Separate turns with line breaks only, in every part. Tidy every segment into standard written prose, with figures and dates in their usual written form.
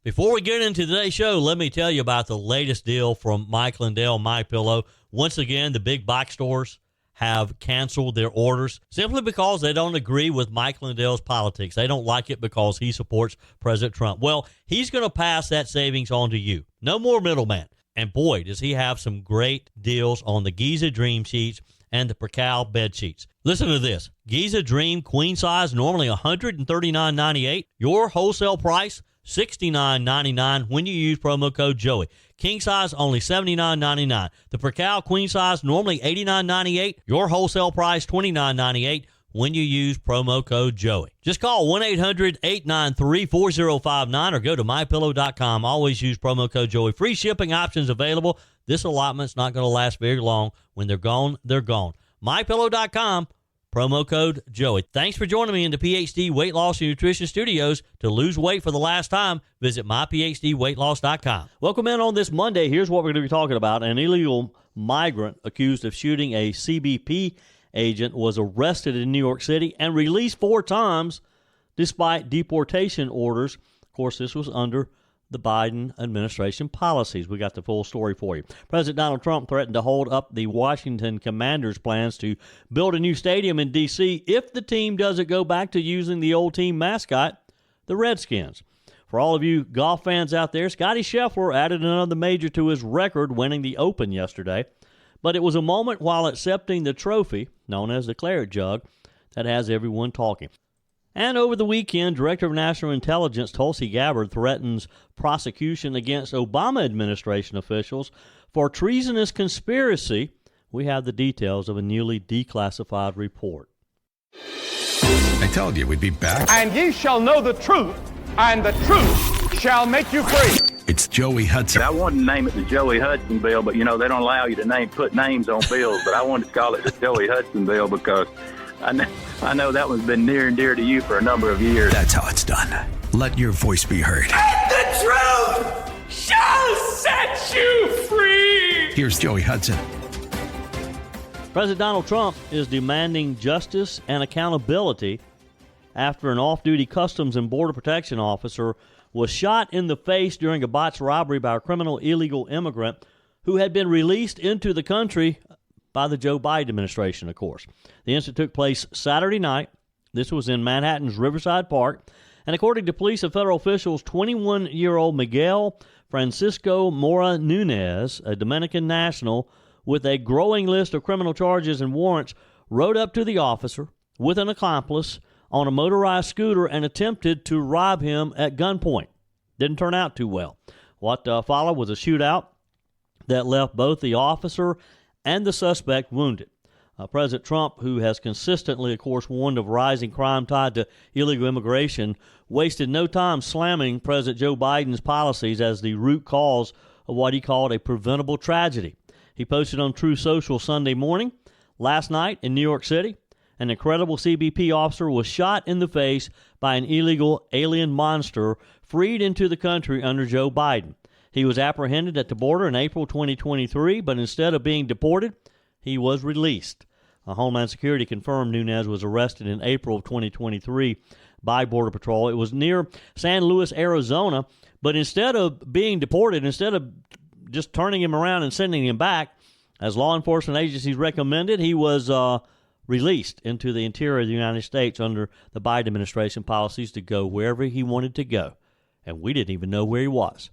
Before we get into today's show, let me tell you about the latest deal from Mike Lindell, MyPillow. Once again, the big box stores have canceled their orders simply because they don't agree with Mike Lindell's politics. They don't like it because he supports President Trump. Well, he's going to pass that savings on to you. No more middleman. And boy, does he have some great deals on the Giza Dream Sheets and the prevailed bed sheets. Listen to this. Giza Dream Queen Size, normally $139.98. Your wholesale price, $69.99 when you use promo code Joey. King size, only $79.99. The prevailed Queen Size, normally $89.98. Your wholesale price, $29.98 when you use promo code Joey. Just call 1-800-893-4059 or go to MyPillow.com. Always use promo code Joey. Free shipping options available. This allotment's not going to last very long. When they're gone, they're gone. MyPillow.com, promo code Joey. Thanks for joining me in the PhD Weight Loss and Nutrition Studios. To lose weight for the last time, visit myphdweightloss.com. Welcome in on this Monday. Here's what we're going to be talking about. An illegal migrant accused of shooting a CBP agent was arrested in New York City and released 4 times despite deportation orders. Of course, this was under the Biden administration policies. We got the full story for you. President Donald Trump threatened to hold up the Washington Commanders' plans to build a new stadium in D.C. if the team doesn't go back to using the old team mascot, the Redskins. For all of you golf fans out there, Scotty Scheffler added another major to his record, winning the Open yesterday. But it was a moment while accepting the trophy, known as the Claret Jug, that has everyone talking. And over the weekend, Director of National Intelligence Tulsi Gabbard threatens prosecution against Obama administration officials for treasonous conspiracy. We have the details of a newly declassified report.
I told you we'd be back.
And ye shall know the truth, and the truth shall make you free.
It's Joey Hudson.
I wanted to name it the Joey Hudson bill, but, they don't allow you to put names on bills. But I wanted to call it the Joey Hudson bill because I know that one's been near and dear to you for a number of years.
That's how it's done. Let your voice be heard.
And the truth shall set you free.
Here's Joey Hudson.
President Donald Trump is demanding justice and accountability after an off-duty Customs and Border Protection officer was shot in the face during a botched robbery by a criminal illegal immigrant who had been released into the country by the Joe Biden administration, of course. The incident took place Saturday night. This was in Manhattan's Riverside Park. And according to police and federal officials, 21-year-old Miguel Francisco Mora Nunez, a Dominican national with a growing list of criminal charges and warrants, rode up to the officer with an accomplice on a motorized scooter and attempted to rob him at gunpoint. Didn't turn out too well. What followed was a shootout that left both the officer and the suspect wounded. President Trump, who has consistently, of course, warned of rising crime tied to illegal immigration, wasted no time slamming President Joe Biden's policies as the root cause of what he called a preventable tragedy. He posted on True Social Sunday morning, last night in New York City, an incredible CBP officer was shot in the face by an illegal alien monster freed into the country under Joe Biden. He was apprehended at the border in April 2023, but instead of being deported, he was released. Homeland Security confirmed Nunez was arrested in April of 2023 by Border Patrol. It was near San Luis, Arizona, but instead of being deported, instead of just turning him around and sending him back, as law enforcement agencies recommended, he was released into the interior of the United States under the Biden administration policies to go wherever he wanted to go. And we didn't even know where he was.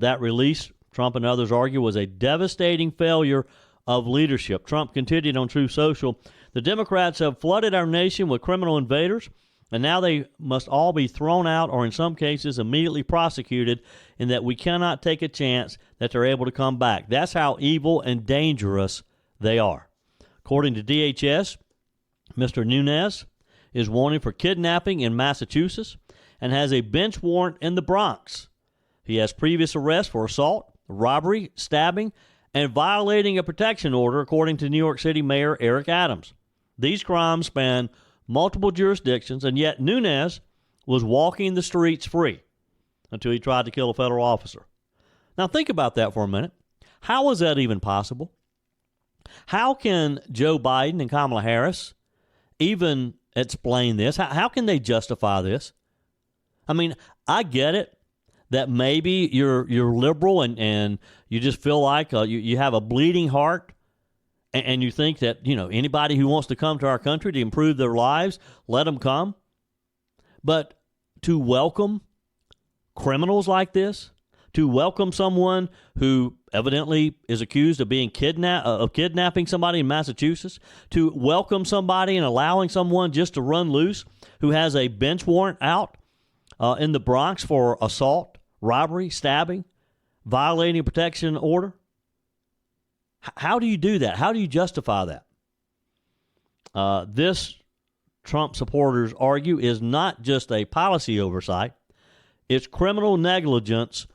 That release, Trump and others argue, was a devastating failure of leadership. Trump continued on True Social, the Democrats have flooded our nation with criminal invaders, and now they must all be thrown out or in some cases immediately prosecuted, and that we cannot take a chance that they're able to come back. That's how evil and dangerous they are. According to DHS, Mr. Nunez is wanted for kidnapping in Massachusetts and has a bench warrant in the Bronx. He has previous arrests for assault, robbery, stabbing, and violating a protection order, according to New York City Mayor Eric Adams. These crimes span multiple jurisdictions, and yet Nunez was walking the streets free until he tried to kill a federal officer. Now think about that for a minute. How is that even possible? How can Joe Biden and Kamala Harris even explain this? How can they justify this? I mean, I get it. that maybe you're liberal and you just feel like you have a bleeding heart and you think that, anybody who wants to come to our country to improve their lives, let them come. But to welcome criminals like this, to welcome someone who evidently is accused of being kidnapping somebody in Massachusetts, to welcome somebody and allowing someone just to run loose who has a bench warrant out in the Bronx for assault, robbery, stabbing, violating a protection order. How do you do that? How do you justify that? This, Trump supporters argue, is not just a policy oversight. It's criminal negligence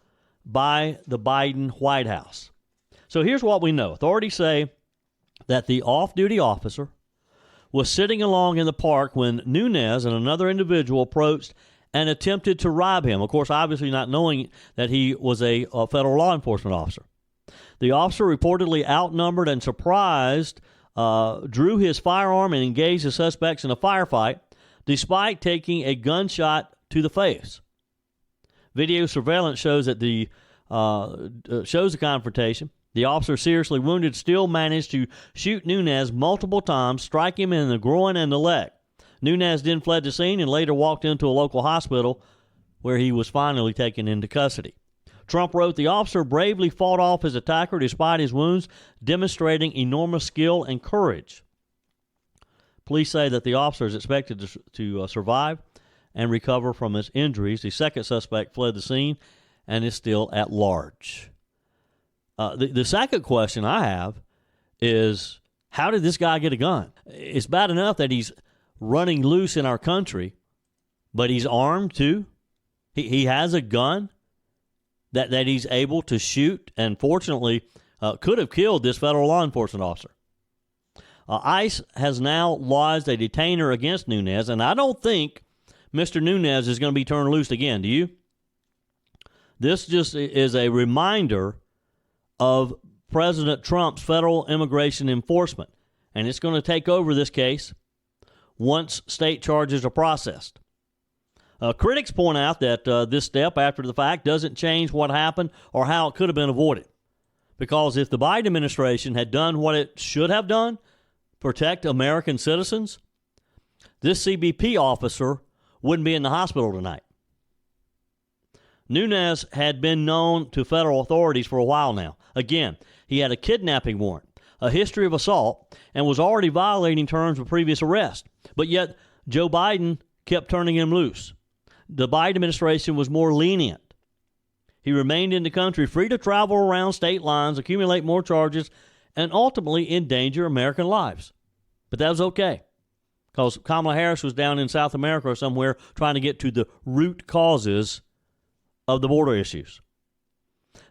by the Biden White House. So here's what we know. Authorities say that the off-duty officer was sitting along in the park when Nunes and another individual approached and attempted to rob him. Of course, obviously not knowing that he was a federal law enforcement officer. The officer, reportedly outnumbered and surprised, drew his firearm and engaged the suspects in a firefight, despite taking a gunshot to the face. Video surveillance shows that the confrontation. The officer, seriously wounded, still managed to shoot Nunes multiple times, strike him in the groin and the leg. Nunes then fled the scene and later walked into a local hospital where he was finally taken into custody. Trump wrote, the officer bravely fought off his attacker despite his wounds, demonstrating enormous skill and courage. Police say that the officer is expected to survive and recover from his injuries. The second suspect fled the scene and is still at large. The second question I have is, how did this guy get a gun? It's bad enough that he's running loose in our country, but he's armed too. He has a gun that he's able to shoot, and fortunately could have killed this federal law enforcement officer. ICE has now lodged a detainer against Nunes, and I don't think Mr. Nunes is going to be turned loose again. Do you? This just is a reminder of President Trump's federal immigration enforcement, and it's going to take over this case once state charges are processed. Critics point out that this step after the fact doesn't change what happened or how it could have been avoided. Because if the Biden administration had done what it should have done, protect American citizens, this CBP officer wouldn't be in the hospital tonight. Nunes had been known to federal authorities for a while now. Again, he had a kidnapping warrant, a history of assault, and was already violating terms of previous arrest. But yet, Joe Biden kept turning him loose. The Biden administration was more lenient. He remained in the country, free to travel around state lines, accumulate more charges, and ultimately endanger American lives. But that was okay, because Kamala Harris was down in South America or somewhere trying to get to the root causes of the border issues.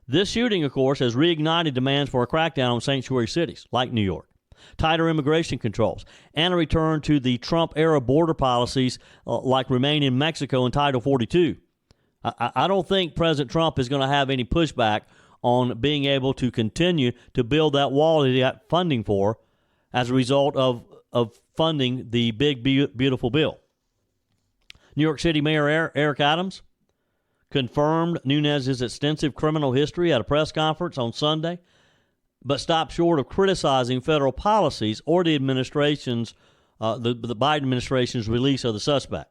This shooting, of course, has reignited demands for a crackdown on sanctuary cities like New York, tighter immigration controls, and a return to the Trump-era border policies like Remain in Mexico and Title 42. I don't think President Trump is going to have any pushback on being able to continue to build that wall that he got funding for as a result of funding the big, beautiful bill. New York City Mayor Eric Adams confirmed Nunes' extensive criminal history at a press conference on Sunday, but stopped short of criticizing federal policies or the administration's, the Biden administration's release of the suspect.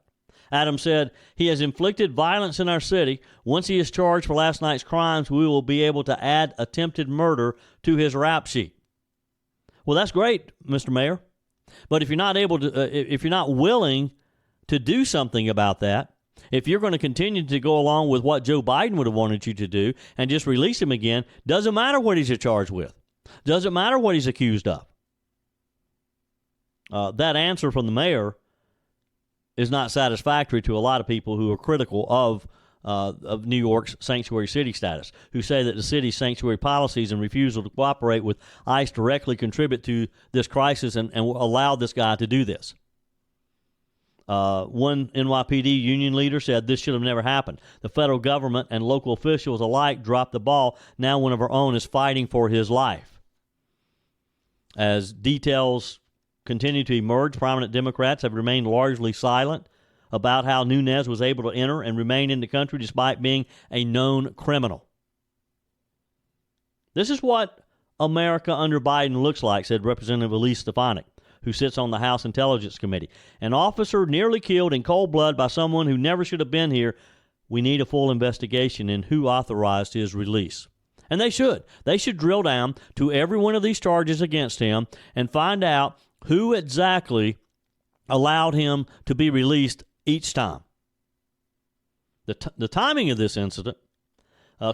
Adams said, he has inflicted violence in our city. Once he is charged for last night's crimes, we will be able to add attempted murder to his rap sheet. Well, that's great, Mr. Mayor. But if you're not able to, if you're not willing to do something about that, if you're going to continue to go along with what Joe Biden would have wanted you to do and just release him again, doesn't matter what he's charged with. Doesn't matter what he's accused of. That answer from the mayor is not satisfactory to a lot of people who are critical of New York's sanctuary city status, who say that the city's sanctuary policies and refusal to cooperate with ICE directly contribute to this crisis and allow this guy to do this. One NYPD union leader said this should have never happened. The federal government and local officials alike dropped the ball. Now one of our own is fighting for his life. As details continue to emerge, prominent Democrats have remained largely silent about how Nunes was able to enter and remain in the country despite being a known criminal. This is what America under Biden looks like, said Representative Elise Stefanik, who sits on the House Intelligence Committee. An officer nearly killed in cold blood by someone who never should have been here. We need a full investigation in who authorized his release. And they should. They should drill down to every one of these charges against him and find out who exactly allowed him to be released each time. The timing of this incident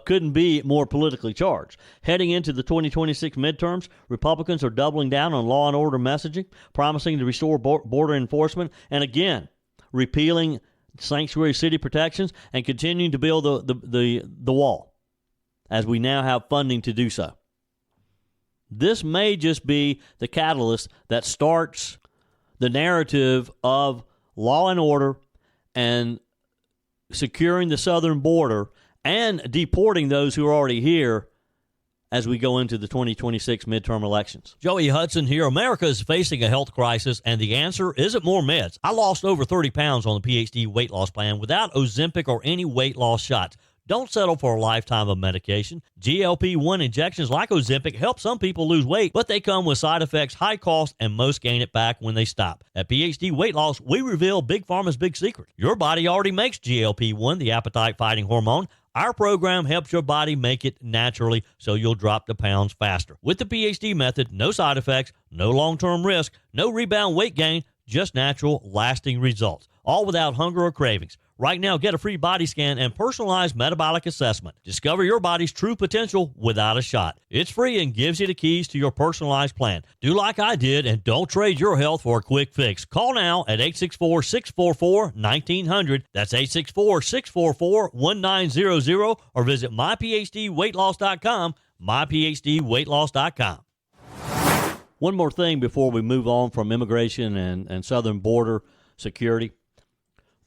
couldn't be more politically charged. Heading into the 2026 midterms, Republicans are doubling down on law and order messaging, promising to restore border enforcement, and again, repealing sanctuary city protections and continuing to build the wall, as we now have funding to do so. This may just be the catalyst that starts the narrative of law and order and securing the southern border and deporting those who are already here as we go into the 2026 midterm elections. Joey Hudson here. America is facing a health crisis, and the answer isn't more meds. I lost over 30 pounds on the PhD weight loss plan without Ozempic or any weight loss shots. Don't settle for a lifetime of medication. GLP-1 injections like Ozempic help some people lose weight, but they come with side effects, high cost, and most gain it back when they stop. At PhD Weight Loss, we reveal Big Pharma's big secret. Your body already makes GLP-1, the appetite-fighting hormone. Our program helps your body make it naturally so you'll drop the pounds faster. With the PhD method, no side effects, no long-term risk, no rebound weight gain, just natural, lasting results, all without hunger or cravings. Right now, get a free body scan and personalized metabolic assessment. Discover your body's true potential without a shot. It's free and gives you the keys to your personalized plan. Do like I did and don't trade your health for a quick fix. Call now at 864-644-1900. That's 864-644-1900 or visit myphdweightloss.com, myphdweightloss.com. One more thing before we move on from immigration and southern border security.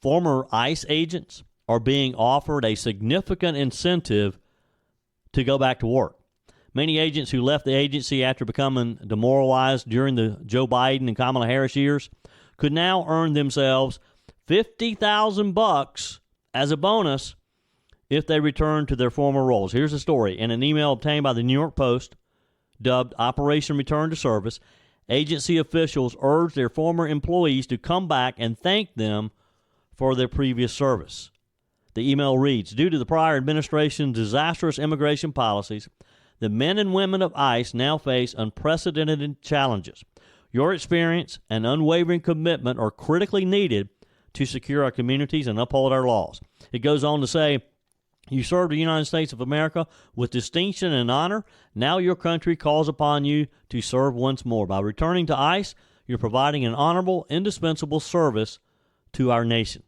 Former ICE agents are being offered a significant incentive to go back to work. Many agents who left the agency after becoming demoralized during the Joe Biden and Kamala Harris years could now earn themselves $50,000 as a bonus if they return to their former roles. Here's the story. In an email obtained by the New York Post, dubbed Operation Return to Service, agency officials urged their former employees to come back and thank them for their previous service. The email reads, due to the prior administration's disastrous immigration policies, the men and women of ICE now face unprecedented challenges. Your experience and unwavering commitment are critically needed to secure our communities and uphold our laws. It goes on to say, you served the United States of America with distinction and honor. Now your country calls upon you to serve once more. By returning to ICE, you're providing an honorable, indispensable service to our nation.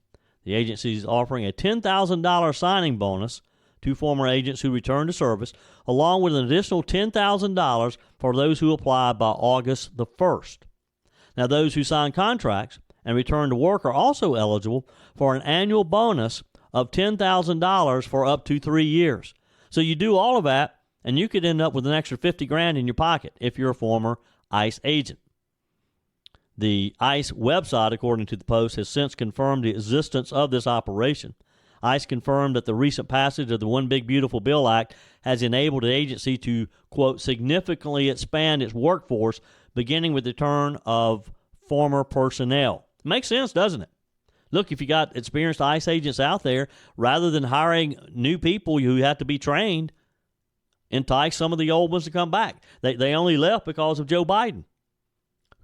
The agency is offering a $10,000 signing bonus to former agents who return to service, along with an additional $10,000 for those who apply by August the 1st. Now, those who sign contracts and return to work are also eligible for an annual bonus of $10,000 for up to 3 years. So you do all of that, and you could end up with an extra $50,000 in your pocket if you're a former ICE agent. The ICE website, according to the Post, has since confirmed the existence of this operation. ICE confirmed that the recent passage of the One Big Beautiful Bill Act has enabled the agency to, quote, significantly expand its workforce, beginning with the return of former personnel. Makes sense, doesn't it? Look, if you got experienced ICE agents out there, rather than hiring new people who have to be trained, entice some of the old ones to come back. They only left because of Joe Biden.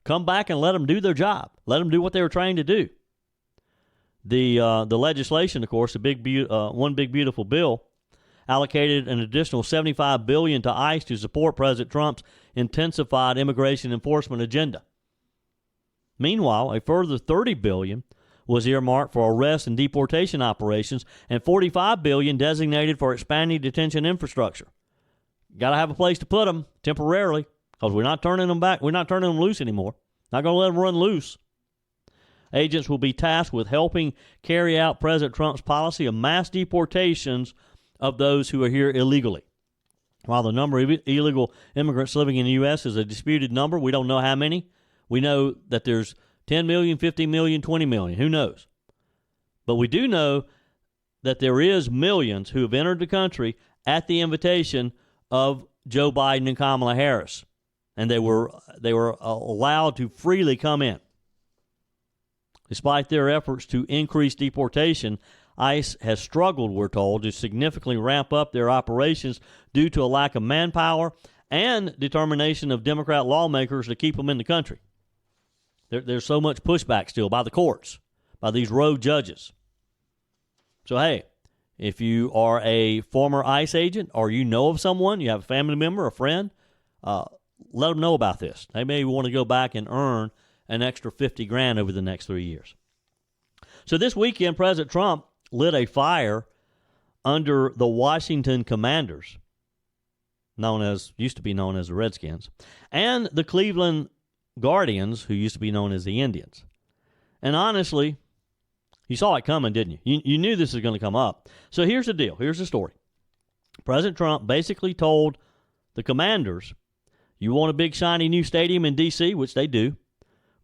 Come back and let them do their job. Let them do what they were trained to do. The legislation, of course, the One Big Beautiful Bill, allocated an additional $75 billion to ICE to support President Trump's intensified immigration enforcement agenda. Meanwhile, a further $30 billion was earmarked for arrest and deportation operations, and $45 billion designated for expanding detention infrastructure. Got to have a place to put them temporarily, because we're not turning them back. We're not turning them loose anymore. Not going to let them run loose. Agents will be tasked with helping carry out President Trump's policy of mass deportations of those who are here illegally. While the number of illegal immigrants living in the U.S. is a disputed number, we don't know how many. We know that there's 10 million, 50 million, 20 million. Who knows? But we do know that there is millions who have entered the country at the invitation of Joe Biden and Kamala Harris, and they were allowed to freely come in. Despite their efforts to increase deportation, ICE has struggled, we're told, to significantly ramp up their operations due to a lack of manpower and determination of Democrat lawmakers to keep them in the country. There's so much pushback still by the courts, by these rogue judges. So, hey, if you are a former ICE agent or you know of someone, you have a family member, a friend, let them know about this. They may want to go back and earn an extra $50,000 over the next 3 years. So this weekend, President Trump lit a fire under the Washington Commanders, used to be known as the Redskins, and the Cleveland Guardians, who used to be known as the Indians. And honestly, you saw it coming, didn't you? You knew this was going to come up. So here's the deal. Here's the story. President Trump basically told the Commanders, you want a big, shiny new stadium in D.C., which they do.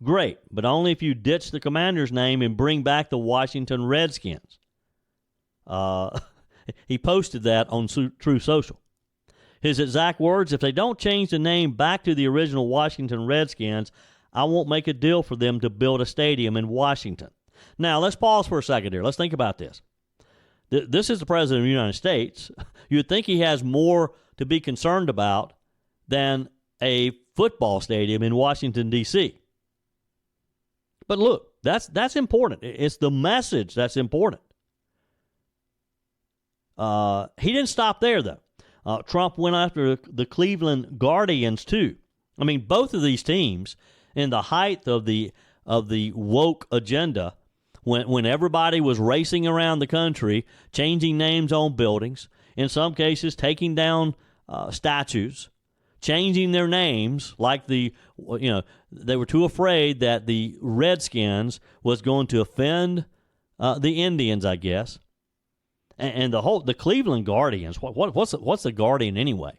Great, but only if you ditch the Commander's name and bring back the Washington Redskins. He posted that on True Social. His exact words, if they don't change the name back to the original Washington Redskins, I won't make a deal for them to build a stadium in Washington. Now, let's pause for a second here. Let's think about this. This is the President of the United States. You would think he has more to be concerned about than a football stadium in Washington, D.C. But look, that's important. It's the message that's important. He didn't stop there, though. Trump went after the Cleveland Guardians, too. I mean, both of these teams, in the height of the woke agenda, when everybody was racing around the country, changing names on buildings, in some cases taking down statues, changing their names, like they were too afraid that the Redskins was going to offend the Indians, I guess. And the Cleveland Guardians, what's the Guardian anyway?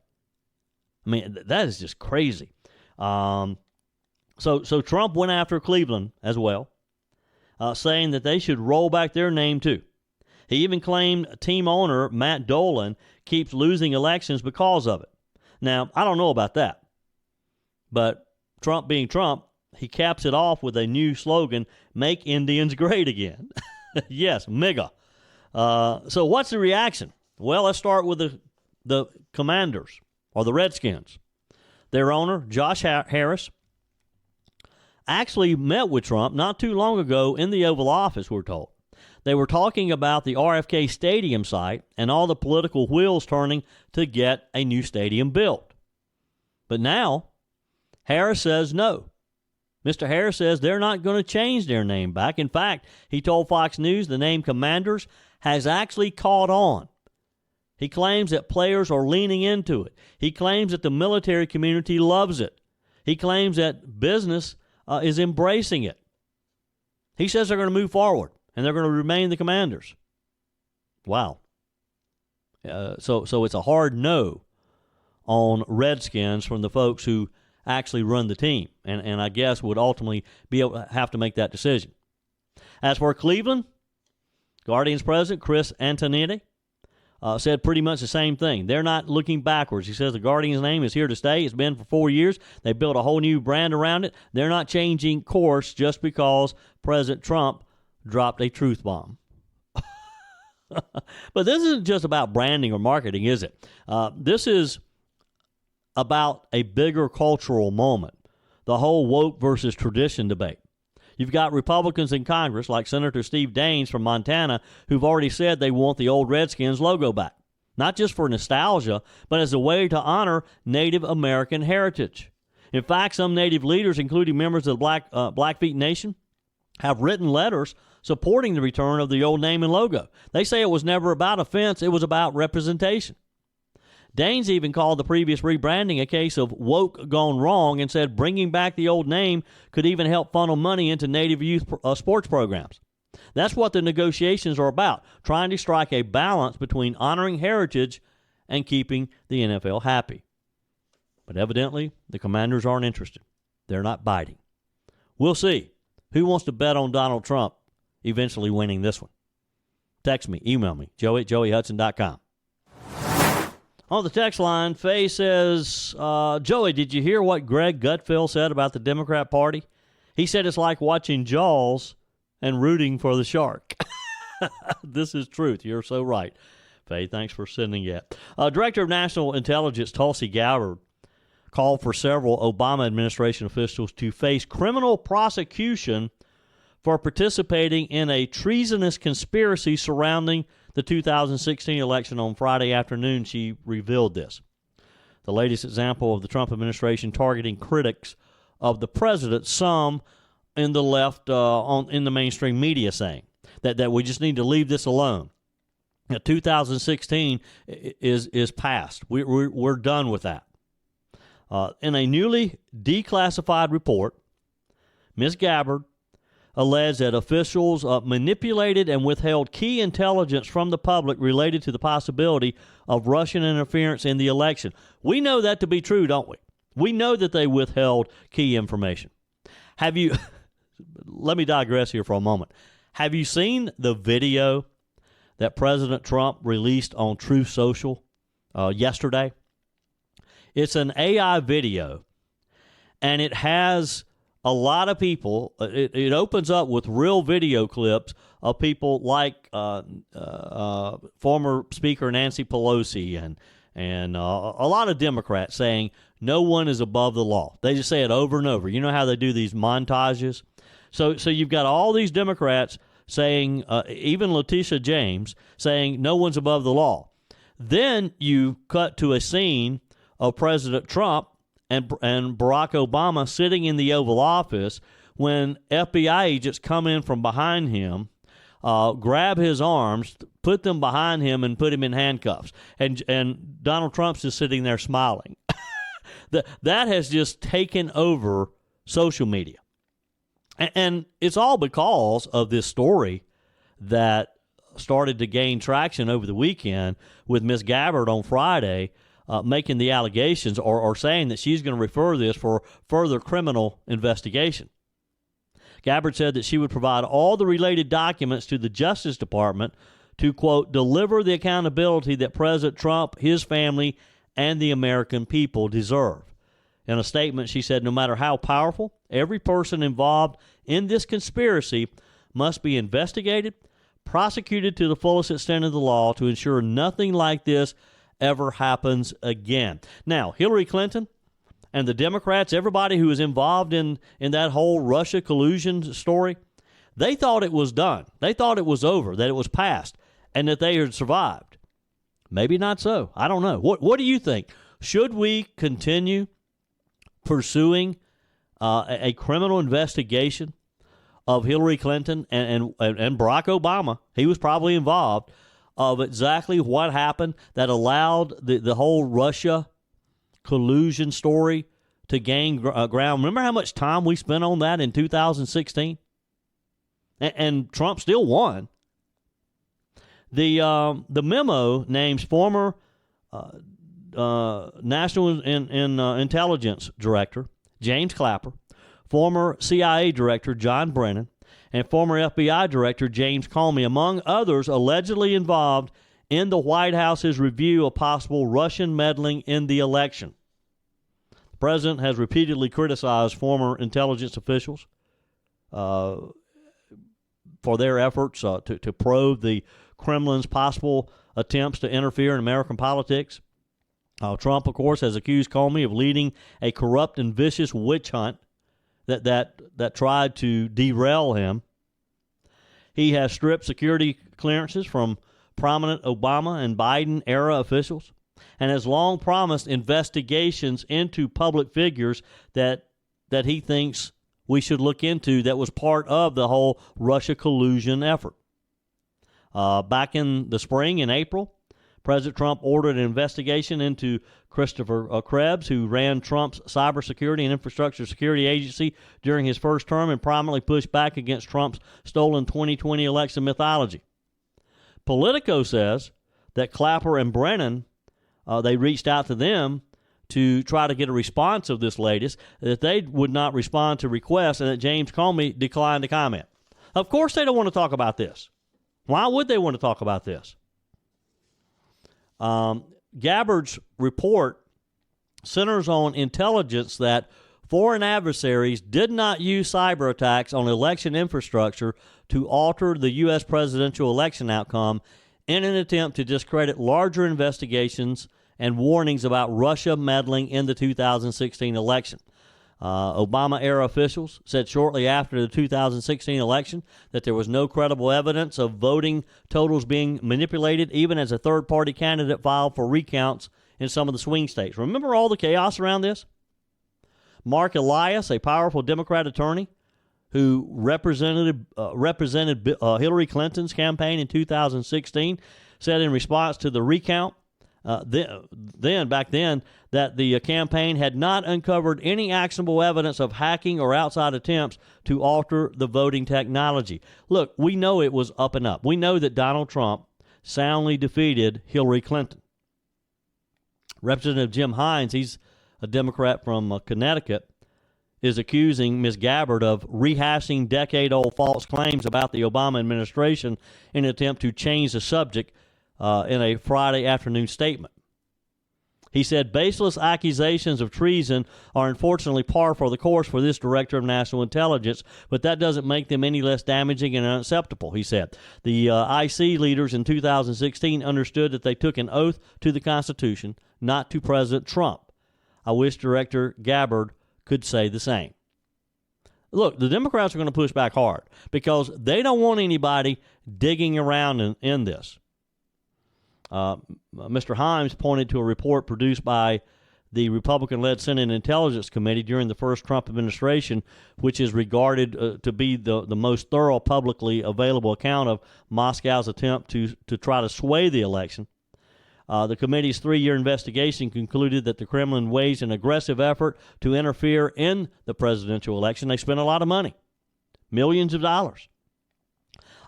I mean, that is just crazy. So Trump went after Cleveland as well, saying that they should roll back their name too. He even claimed team owner Matt Dolan keeps losing elections because of it. Now, I don't know about that, but Trump being Trump, he caps it off with a new slogan, Make Indians Great Again. Yes, MIGA. So what's the reaction? Well, let's start with the Commanders, or the Redskins. Their owner, Josh Harris, actually met with Trump not too long ago in the Oval Office, we're told. They were talking about the RFK Stadium site and all the political wheels turning to get a new stadium built. But now, Harris says no. Mr. Harris says they're not going to change their name back. In fact, he told Fox News the name Commanders has actually caught on. He claims that players are leaning into it. He claims that the military community loves it. He claims that business is embracing it. He says they're going to move forward and they're going to remain the Commanders. Wow. So it's a hard no on Redskins from the folks who actually run the team, and I guess would ultimately be able to have to make that decision. As for Cleveland, Guardians president Chris Antonetti said pretty much the same thing. They're not looking backwards. He says the Guardians name is here to stay. It's been for 4 years. They built a whole new brand around it. They're not changing course just because President Trump dropped a truth bomb. But this isn't just about branding or marketing, is it? This is about a bigger cultural moment, the whole woke versus tradition debate. You've got Republicans in Congress, like Senator Steve Daines from Montana, who've already said they want the old Redskins logo back, not just for nostalgia, but as a way to honor Native American heritage. In fact, some Native leaders, including members of the Blackfeet Nation, have written letters supporting the return of the old name and logo. They say it was never about offense, it was about representation. Daines even called the previous rebranding a case of woke gone wrong and said bringing back the old name could even help funnel money into Native youth sports programs. That's what the negotiations are about, trying to strike a balance between honoring heritage and keeping the NFL happy. But evidently, the Commanders aren't interested. They're not biting. We'll see. Who wants to bet on Donald Trump eventually winning this one? Text me, email me, joey@joeyhudson.com. On the text line, Faye says, Joey, did you hear what Greg Gutfeld said about the Democrat Party? He said it's like watching Jaws and rooting for the shark. This is truth. You're so right. Faye, thanks for sending that. Director of National Intelligence Tulsi Gabbard called for several Obama administration officials to face criminal prosecution for participating in a treasonous conspiracy surrounding the 2016 election. On Friday afternoon, she revealed this. The latest example of the Trump administration targeting critics of the president, some in the left, in the mainstream media, saying that we just need to leave this alone. Now, 2016 is past. We're done with that. In a newly declassified report, Ms. Gabbard alleged that officials manipulated and withheld key intelligence from the public related to the possibility of Russian interference in the election. We know that to be true, don't we? We know that they withheld key information. Let me digress here for a moment. Have you seen the video that President Trump released on Truth Social yesterday? It's an AI video, and it has a lot of people. It opens up with real video clips of people like former Speaker Nancy Pelosi and a lot of Democrats saying no one is above the law. They just say it over and over. You know how they do these montages? So you've got all these Democrats saying, even Letitia James, saying no one's above the law. Then you cut to a scene of President Trump and Barack Obama sitting in the Oval Office when FBI agents come in from behind him, grab his arms, put them behind him, and put him in handcuffs. And Donald Trump's just sitting there smiling. That has just taken over social media. And it's all because of this story that started to gain traction over the weekend with Ms. Gabbard on Friday making the allegations or saying that she's going to refer this for further criminal investigation. Gabbard said that she would provide all the related documents to the Justice Department to, quote, deliver the accountability that President Trump, his family, and the American people deserve. In a statement, she said, no matter how powerful, every person involved in this conspiracy must be investigated, prosecuted to the fullest extent of the law to ensure nothing like this ever happens again. Now, Hillary Clinton and the Democrats, everybody who was involved in that whole Russia collusion story, they thought it was done. They thought it was over, that it was past, and that they had survived. Maybe not so. I don't know. What do you think? Should we continue pursuing a criminal investigation of Hillary Clinton and Barack Obama? He was probably involved, of exactly what happened that allowed the whole Russia collusion story to gain ground. Remember how much time we spent on that in 2016? And Trump still won. The memo names former National Intelligence Director James Clapper, former CIA Director John Brennan, and former FBI Director James Comey, among others, allegedly involved in the White House's review of possible Russian meddling in the election. The president has repeatedly criticized former intelligence officials for their efforts to probe the Kremlin's possible attempts to interfere in American politics. Trump, of course, has accused Comey of leading a corrupt and vicious witch hunt that tried to derail him. He has stripped security clearances from prominent Obama and Biden-era officials and has long promised investigations into public figures that he thinks we should look into that was part of the whole Russia collusion effort. Back in the spring, in April, President Trump ordered an investigation into Christopher Krebs, who ran Trump's Cybersecurity and Infrastructure Security Agency during his first term and prominently pushed back against Trump's stolen 2020 election mythology. Politico says that Clapper and Brennan, they reached out to them to try to get a response of this latest, that they would not respond to requests, and that James Comey declined to comment. Of course they don't want to talk about this. Why would they want to talk about this? Gabbard's report centers on intelligence that foreign adversaries did not use cyber attacks on election infrastructure to alter the U.S. presidential election outcome in an attempt to discredit larger investigations and warnings about Russia meddling in the 2016 election. Obama-era officials said shortly after the 2016 election that there was no credible evidence of voting totals being manipulated, even as a third-party candidate filed for recounts in some of the swing states. Remember all the chaos around this? Mark Elias, a powerful Democrat attorney who represented Hillary Clinton's campaign in 2016, said in response to the recount back then that the campaign had not uncovered any actionable evidence of hacking or outside attempts to alter the voting technology. Look, we know it was up and up. We know that Donald Trump soundly defeated Hillary Clinton. Representative Jim Hines, he's a Democrat from Connecticut, is accusing Ms. Gabbard of rehashing decade-old false claims about the Obama administration in an attempt to change the subject in a Friday afternoon statement. He said, baseless accusations of treason are unfortunately par for the course for this Director of National Intelligence, but that doesn't make them any less damaging and unacceptable, he said. The IC leaders in 2016 understood that they took an oath to the Constitution, not to President Trump. I wish Director Gabbard could say the same. Look, the Democrats are going to push back hard because they don't want anybody digging around in this. Mr. Himes pointed to a report produced by the Republican-led Senate Intelligence Committee during the first Trump administration, which is regarded to be the most thorough publicly available account of Moscow's attempt to try to sway the election. The committee's 3-year investigation concluded that the Kremlin waged an aggressive effort to interfere in the presidential election. They spent a lot of money, millions of dollars.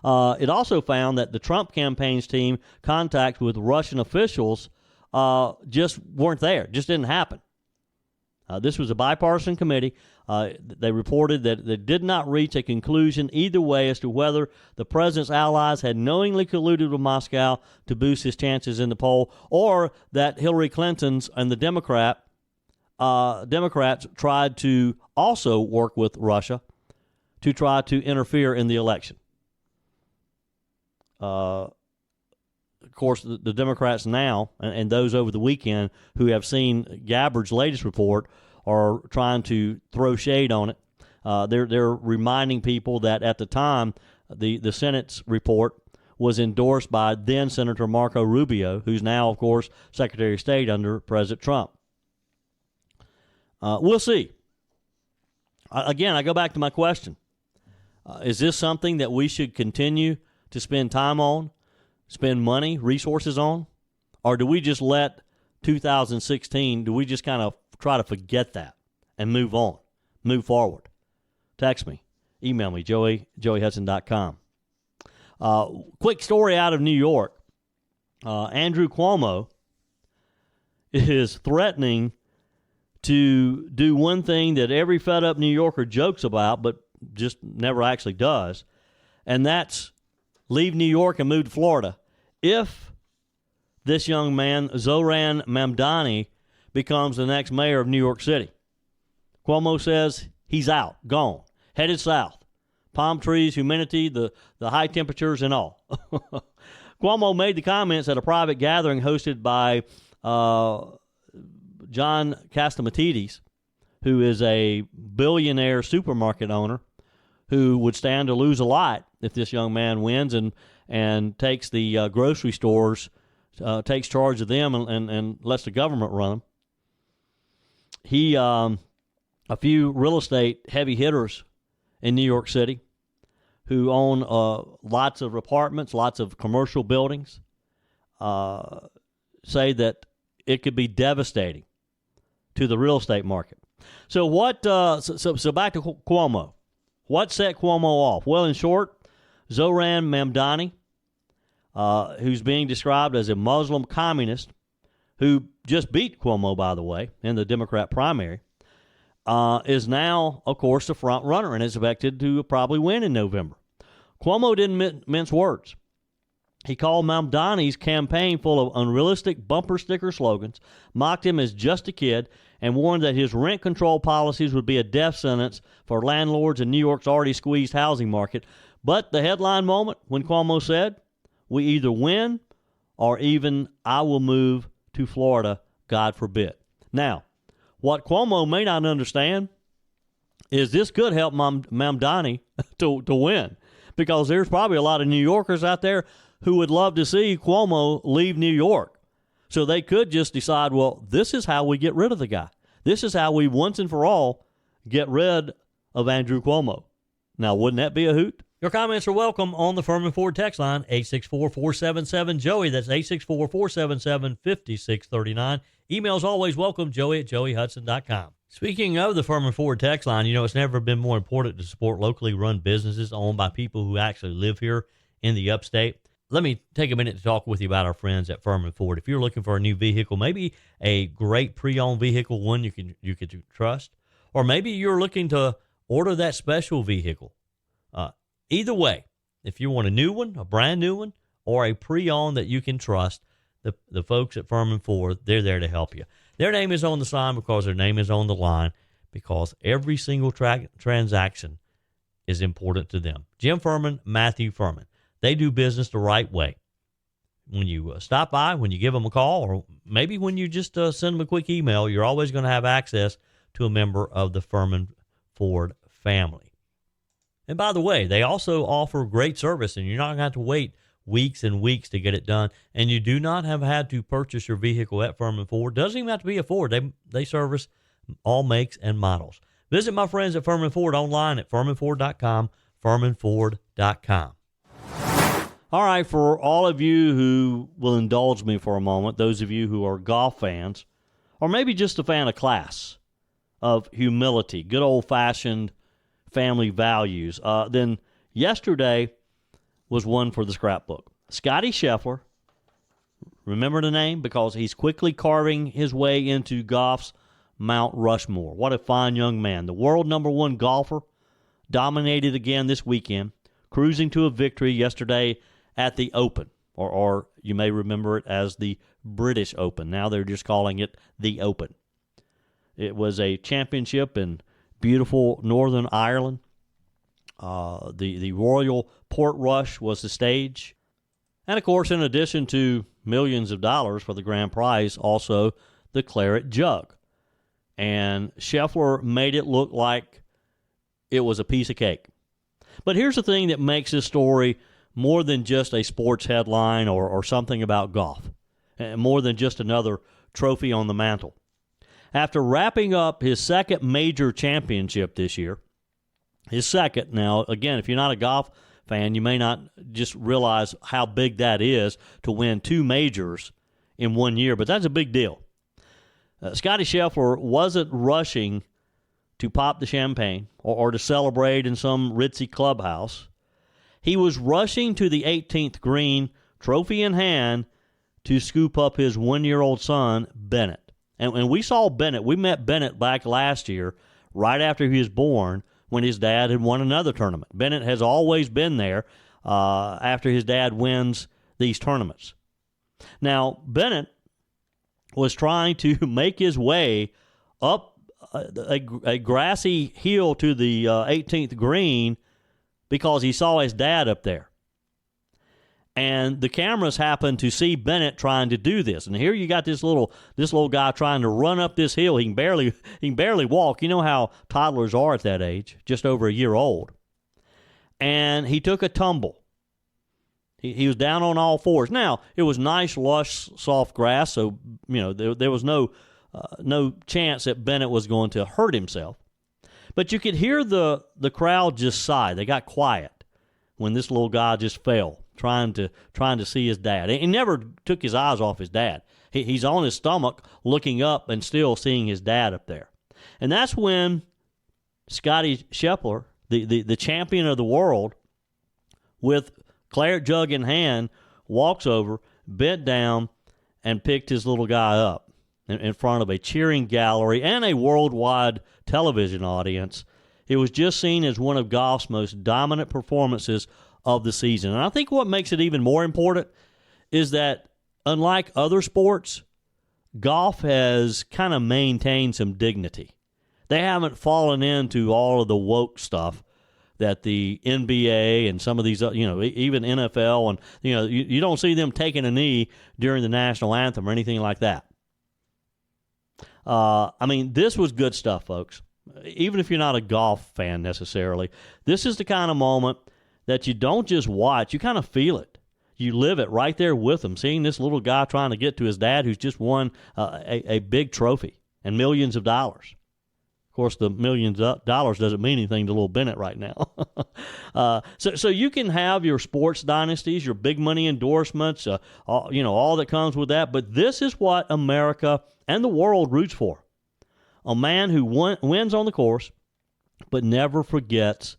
It also found that the Trump campaign's team contact with Russian officials just weren't there, just didn't happen. This was a bipartisan committee. They reported that they did not reach a conclusion either way as to whether the president's allies had knowingly colluded with Moscow to boost his chances in the poll, or that Hillary Clinton's and the Democrats tried to also work with Russia to try to interfere in the election. Of course, the Democrats now, and those over the weekend who have seen Gabbard's latest report, are trying to throw shade on it. They're reminding people that at the time, the Senate's report was endorsed by then Senator Marco Rubio, who's now, of course, Secretary of State under President Trump. We'll see. Again, I go back to my question. Is this something that we should continue to spend time on, spend money, resources on? Or do we just let 2016, do we just kind of try to forget that and move on, move forward? Text me, email me, joeyhudson.com. Quick story out of New York. Andrew Cuomo is threatening to do one thing that every fed-up New Yorker jokes about but just never actually does, and that's leave New York and move to Florida if this young man, Zoran Mamdani, becomes the next mayor of New York City. Cuomo says he's out, gone, headed south. Palm trees, humidity, the high temperatures and all. Cuomo made the comments at a private gathering hosted by John Catsimatidis, who is a billionaire supermarket owner who would stand to lose a lot if this young man wins and takes the grocery stores, takes charge of them and lets the government run them. He, a few real estate heavy hitters in New York City who own lots of apartments, lots of commercial buildings, say that it could be devastating to the real estate market. So what? So back to Cuomo. What set Cuomo off? Well, in short, Zoran Mamdani, who's being described as a Muslim communist, who just beat Cuomo, by the way, in the Democrat primary, is now, of course, the front runner and is expected to probably win in November. Cuomo didn't mince words. He called Mamdani's campaign full of unrealistic bumper sticker slogans, mocked him as just a kid, and warned that his rent control policies would be a death sentence for landlords in New York's already squeezed housing market. But the headline moment when Cuomo said, "We either win or even I will move to Florida, God forbid." Now, what Cuomo may not understand is this could help Mamdani to win, because there's probably a lot of New Yorkers out there who would love to see Cuomo leave New York. So they could just decide, well, this is how we get rid of the guy. This is how we once and for all get rid of Andrew Cuomo. Now, wouldn't that be a hoot? Your comments are welcome on the Furman Ford text line, 864-477-JOEY. That's 864-477-5639. Emails always welcome, joey@joeyhudson.com. Speaking of the Furman Ford text line, it's never been more important to support locally run businesses owned by people who actually live here in the upstate. Let me take a minute to talk with you about our friends at Furman Ford. If you're looking for a new vehicle, maybe a great pre-owned vehicle, one you could trust, or maybe you're looking to order that special vehicle. Either way, if you want a new one, a brand new one, or a pre-owned that you can trust, the folks at Furman Ford, they're there to help you. Their name is on the sign because their name is on the line, because every single transaction is important to them. Jim Furman, Matthew Furman. They do business the right way. When you stop by, when you give them a call, or maybe when you just send them a quick email, you're always going to have access to a member of the Furman Ford family. And by the way, they also offer great service, and you're not going to have to wait weeks and weeks to get it done. And you do not have had to purchase your vehicle at Furman Ford. Doesn't even have to be a Ford. They service all makes and models. Visit my friends at Furman Ford online at furmanford.com, furmanford.com. All right, for all of you who will indulge me for a moment, those of you who are golf fans, or maybe just a fan of class, of humility, good old-fashioned family values, then yesterday was one for the scrapbook. Scotty Scheffler, remember the name? Because he's quickly carving his way into golf's Mount Rushmore. What a fine young man. The world number one golfer, dominated again this weekend, cruising to a victory yesterday at the Open, or you may remember it as the British Open. Now they're just calling it the Open. It was a championship in beautiful Northern Ireland. The Royal Portrush was the stage. And, of course, in addition to millions of dollars for the grand prize, also the claret jug. And Scheffler made it look like it was a piece of cake. But here's the thing that makes this story more than just a sports headline or something about golf, and more than just another trophy on the mantle. After wrapping up his second major championship this year, his second, now, again, if you're not a golf fan, you may not just realize how big that is to win two majors in 1 year, but that's a big deal. Scotty Scheffler wasn't rushing to pop the champagne or to celebrate in some ritzy clubhouse. He was rushing to the 18th green, trophy in hand, to scoop up his 1-year-old son, Bennett. And we saw Bennett. We met Bennett back last year, right after he was born, when his dad had won another tournament. Bennett has always been there after his dad wins these tournaments. Now, Bennett was trying to make his way up a grassy hill to the 18th green because he saw his dad up there. And the cameras happened to see Bennett trying to do this. And here you got this little guy trying to run up this hill. He can barely walk. You know how toddlers are at that age, just over a year old. And he took a tumble. He was down on all fours. Now, it was nice, lush, soft grass, so there was no chance that Bennett was going to hurt himself. But you could hear the crowd just sigh. They got quiet when this little guy just fell, trying to see his dad. He never took his eyes off his dad. He's on his stomach looking up and still seeing his dad up there. And that's when Scotty Scheffler, the champion of the world, with claret jug in hand, walks over, bent down, and picked his little guy up in front of a cheering gallery and a worldwide television audience. It was just seen as one of golf's most dominant performances of the season. And I think what makes it even more important is that, unlike other sports, golf has kind of maintained some dignity. They haven't fallen into all of the woke stuff that the NBA and some of these, even NFL, and, you don't see them taking a knee during the national anthem or anything like that. This was good stuff, folks. Even if you're not a golf fan necessarily, this is the kind of moment that you don't just watch, you kind of feel it. You live it right there with them, seeing this little guy trying to get to his dad who's just won a big trophy and millions of dollars. Of course, the millions of dollars doesn't mean anything to little Bennett right now. So you can have your sports dynasties, your big money endorsements, all that comes with that. But this is what America and the world roots for. A man who wins on the course, but never forgets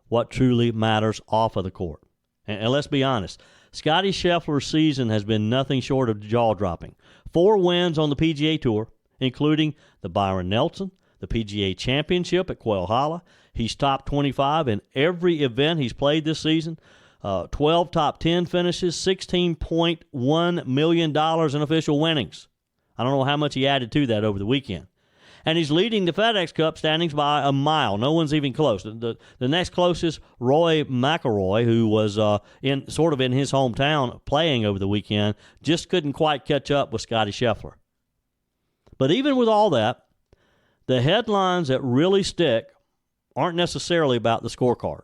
what truly matters off of the court. And let's be honest, Scottie Scheffler's season has been nothing short of jaw-dropping. 4 wins on the PGA Tour, including the Byron Nelson, the PGA Championship at Quail Hollow. He's top 25 in every event he's played this season. 12 top 10 finishes, $16.1 million in official winnings. I don't know how much he added to that over the weekend. And he's leading the FedEx Cup standings by a mile. No one's even close. The next closest, Roy McIlroy, who was in his hometown playing over the weekend, just couldn't quite catch up with Scottie Scheffler. But even with all that, the headlines that really stick aren't necessarily about the scorecard.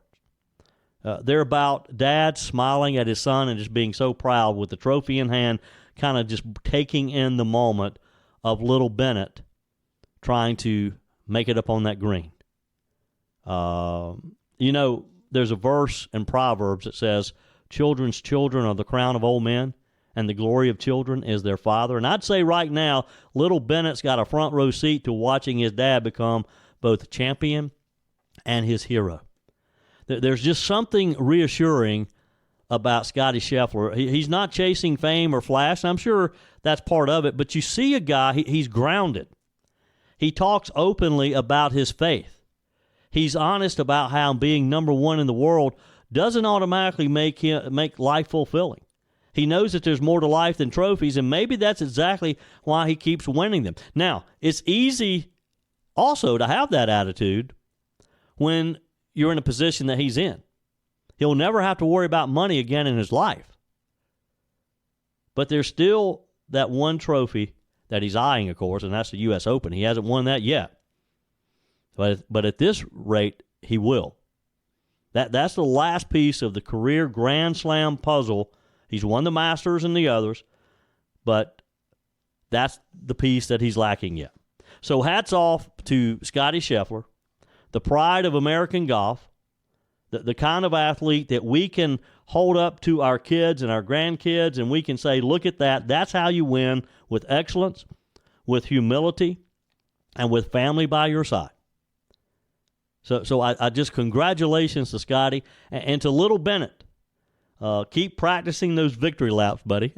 They're about dad smiling at his son and just being so proud with the trophy in hand, kind of just taking in the moment of little Bennett trying to make it up on that green. There's a verse in Proverbs that says, children's children are the crown of old men, and the glory of children is their father. And I'd say right now, little Bennett's got a front row seat to watching his dad become both champion and his hero. There's just something reassuring about Scottie Scheffler. He's not chasing fame or flash. I'm sure that's part of it, but you see a guy, he's grounded. He talks openly about his faith. He's honest about how being number one in the world doesn't automatically make life fulfilling. He knows that there's more to life than trophies, and maybe that's exactly why he keeps winning them. Now, it's easy also to have that attitude when you're in a position that he's in. He'll never have to worry about money again in his life. But there's still that one trophy that he's eyeing, of course, and that's the U.S. Open. He hasn't won that yet. But at this rate, he will. That's the last piece of the career Grand Slam puzzle. He's won the Masters and the others, but that's the piece that he's lacking yet. So hats off to Scottie Scheffler, the pride of American golf, the kind of athlete that we can hold up to our kids and our grandkids, and we can say, look at that. That's how you win, with excellence, with humility, and with family by your side. So I just congratulations to Scottie and to little Bennett. Keep practicing those victory laps, buddy.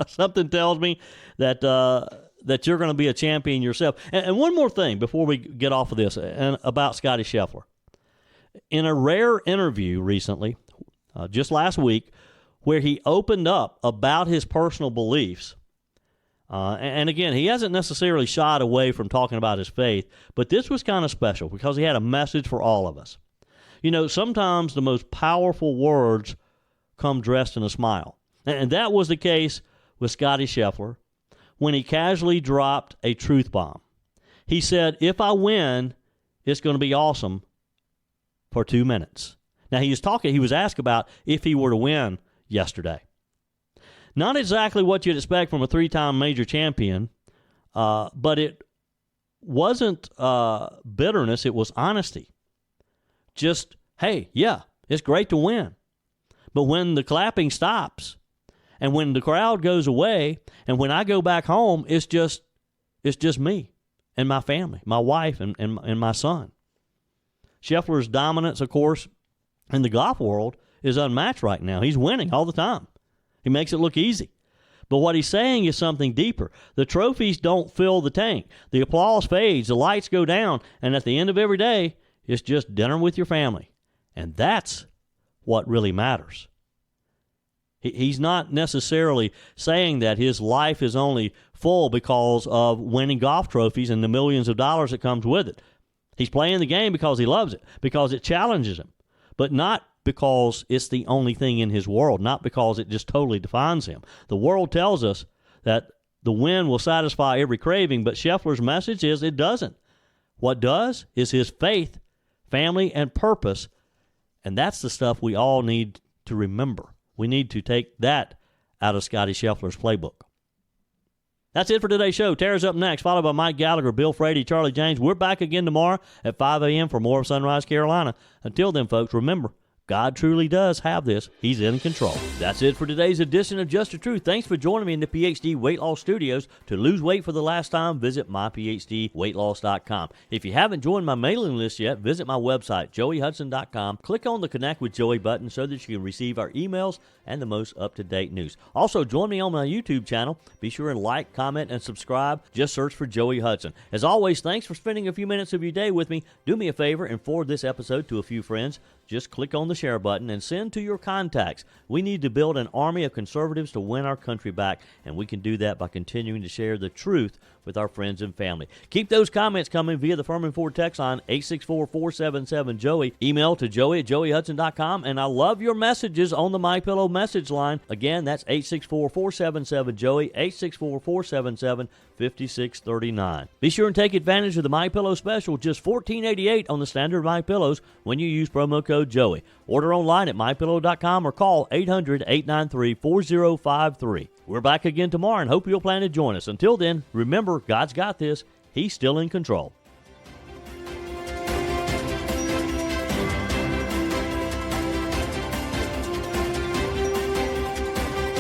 Something tells me that you're going to be a champion yourself. And one more thing before we get off of this, and about Scottie Scheffler. In a rare interview recently, just last week, where he opened up about his personal beliefs, and again, he hasn't necessarily shied away from talking about his faith, but this was kind of special because he had a message for all of us. Sometimes the most powerful words come dressed in a smile. And that was the case with Scottie Scheffler when he casually dropped a truth bomb. He said, if I win, it's going to be awesome for 2 minutes. Now, he was asked about if he were to win yesterday. Not exactly what you'd expect from a 3-time major champion, but it wasn't bitterness, it was honesty. Just, hey, yeah, it's great to win. But when the clapping stops and when the crowd goes away and when I go back home, it's just me and my family, my wife and my son. Scheffler's dominance, of course, in the golf world is unmatched right now. He's winning all the time. He makes it look easy. But what he's saying is something deeper. The trophies don't fill the tank. The applause fades, the lights go down, and at the end of every day, it's just dinner with your family. And that's what really matters. He's not necessarily saying that his life is only full because of winning golf trophies and the millions of dollars that comes with it. He's playing the game because he loves it, because it challenges him, but not because it's the only thing in his world, not because it just totally defines him. The world tells us that the win will satisfy every craving, but Scheffler's message is it doesn't. What does is his faith, family, and purpose, and that's the stuff we all need to remember. We need to take that out of Scotty Scheffler's playbook. That's it for today's show. Tara's up next, followed by Mike Gallagher, Bill Frady, Charlie James. We're back again tomorrow at 5 a.m. for more of Sunrise Carolina. Until then, folks, remember, God truly does have this. He's in control. That's it for today's edition of Just the Truth. Thanks for joining me in the PhD Weight Loss Studios. To lose weight for the last time, visit myphdweightloss.com. If you haven't joined my mailing list yet, visit my website, joeyhudson.com. Click on the Connect with Joey button so that you can receive our emails and the most up-to-date news. Also, join me on my YouTube channel. Be sure and like, comment, and subscribe. Just search for Joey Hudson. As always, thanks for spending a few minutes of your day with me. Do me a favor and forward this episode to a few friends. Just click on the share button and send to your contacts. We need to build an army of conservatives to win our country back, and we can do that by continuing to share the truth with our friends and family. Keep those comments coming via the Furman Ford text line, 864-477-JOEY. Email to joey@joeyhudson.com, and I love your messages on the MyPillow message line. Again, that's 864-477-JOEY, 864-477-5639. Be sure and take advantage of the MyPillow special, just $14.88 on the standard MyPillows when you use promo code Joey. Order online at MyPillow.com or call 800-893-4053. We're back again tomorrow and hope you'll plan to join us. Until then, remember, God's got this. He's still in control.